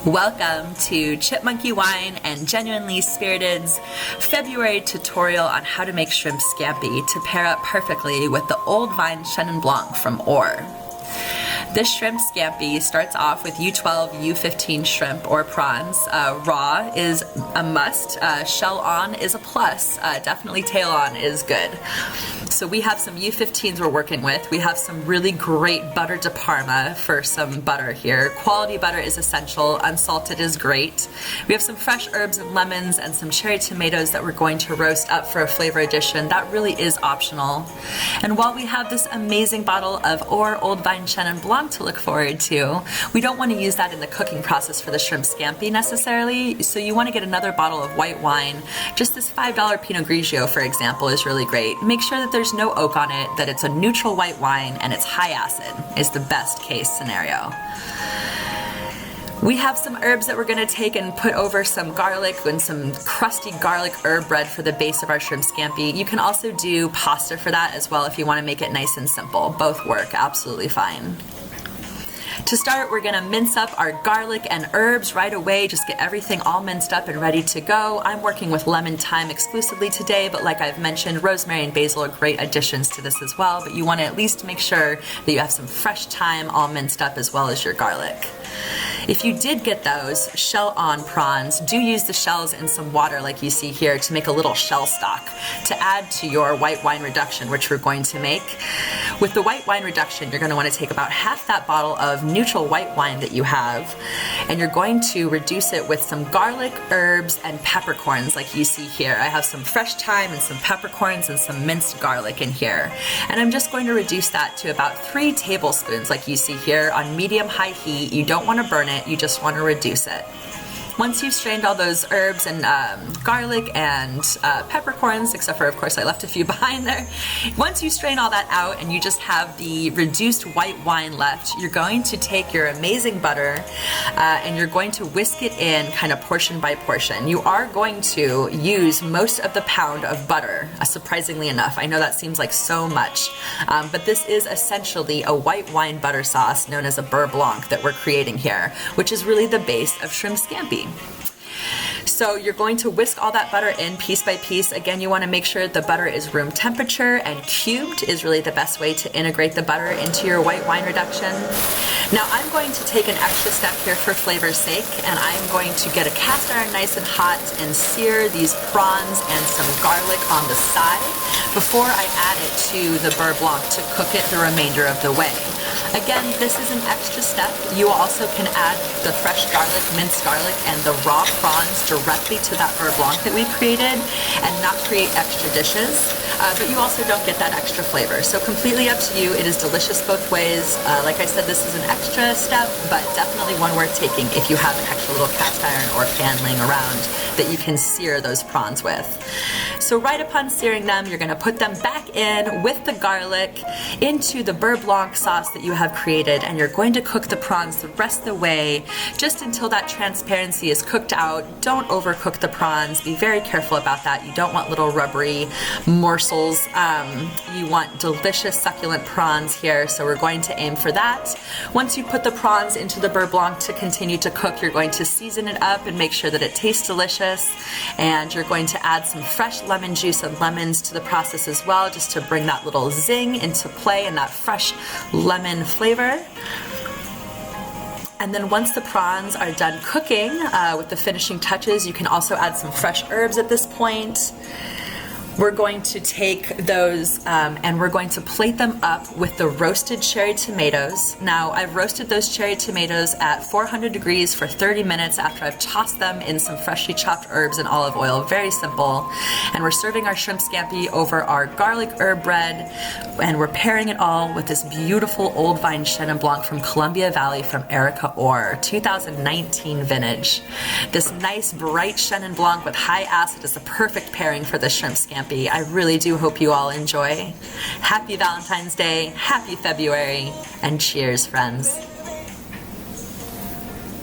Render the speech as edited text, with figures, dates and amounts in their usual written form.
Welcome to Chipmonkey Wine and Genuinely Spirited's February tutorial on how to make shrimp scampi to pair up perfectly with the old vine Chenin Blanc from Orr. This shrimp scampi starts off with U12, U15 shrimp or prawns. Raw is a must, shell on is a plus, definitely tail on is good. So we have some U15s we're working with. We have some really great butter de Parma for some butter here. Quality butter is essential, unsalted is great. We have some fresh herbs and lemons and some cherry tomatoes that we're going to roast up for a flavor addition. That really is optional. And while we have this amazing bottle of Orr Old Vine Chenin Blanc to look forward to, we don't want to use that in the cooking process for the shrimp scampi necessarily, so you want to get another bottle of white wine. Just this $5 Pinot Grigio, for example, is really great. Make sure that there's no oak on it, that it's a neutral white wine, and it's high acid is the best case scenario. We have some herbs that we're going to take and put over some garlic and some crusty garlic herb bread for the base of our shrimp scampi. You can also do pasta for that as well if you want to make it nice and simple. Both work absolutely fine. To start, we're gonna mince up our garlic and herbs right away. Just get everything all minced up and ready to go. I'm working with lemon thyme exclusively today, but like I've mentioned, rosemary and basil are great additions to this as well, but you wanna at least make sure that you have some fresh thyme all minced up as well as your garlic. If you did get those shell-on prawns, do use the shells in some water like you see here to make a little shell stock to add to your white wine reduction, which we're going to make. With the white wine reduction, you're going to want to take about half that bottle of neutral white wine that you have, and you're going to reduce it with some garlic, herbs, and peppercorns like you see here. I have some fresh thyme and some peppercorns and some minced garlic in here. And I'm just going to reduce that to about 3 tablespoons like you see here on medium-high heat. You don't want to burn it, you just want to reduce it. Once you've strained all those herbs and garlic and peppercorns, except for, of course, I left a few behind there. Once you strain all that out and you just have the reduced white wine left, you're going to take your amazing butter and you're going to whisk it in kind of portion by portion. You are going to use most of the pound of butter, surprisingly enough. I know that seems like so much, but this is essentially a white wine butter sauce known as a beurre blanc that we're creating here, which is really the base of shrimp scampi. So you're going to whisk all that butter in piece by piece. Again, you want to make sure the butter is room temperature, and cubed is really the best way to integrate the butter into your white wine reduction. Now I'm going to take an extra step here for flavor's sake, and I'm going to get a cast iron nice and hot and sear these prawns and some garlic on the side before I add it to the beurre blanc to cook it the remainder of the way. Again, this is an extra step. You also can add the fresh garlic, minced garlic, and the raw prawns directly to that beurre blanc that we created and not create extra dishes, but you also don't get that extra flavor. So completely up to you. It is delicious both ways. Like I said, this is an extra step, but definitely one worth taking if you have an extra little cast iron or pan laying around that you can sear those prawns with. So right upon searing them, you're going to put them back in with the garlic into the beurre blanc sauce that you have created, and you're going to cook the prawns the rest of the way just until that transparency is cooked out. Don't overcook the prawns. Be very careful about that. You don't want little rubbery morsels. You want delicious succulent prawns here, so we're going to aim for that. Once you put the prawns into the beurre blanc to continue to cook, you're going to season it up and make sure that it tastes delicious, and you're going to add some fresh lemon juice and lemons to the process as well, just to bring that little zing into play and that fresh lemon flavor. And then once the prawns are done cooking with the finishing touches, you can also add some fresh herbs at this point. We're going to take those and we're going to plate them up with the roasted cherry tomatoes. Now, I've roasted those cherry tomatoes at 400 degrees for 30 minutes after I've tossed them in some freshly chopped herbs and olive oil. Very simple. And we're serving our shrimp scampi over our garlic herb bread, and we're pairing it all with this beautiful old vine Chenin Blanc from Columbia Valley from Erica Orr, 2019 vintage. This nice bright Chenin Blanc with high acid is the perfect pairing for the shrimp scampi. I really do hope you all enjoy. Happy Valentine's Day, happy February, and cheers, friends.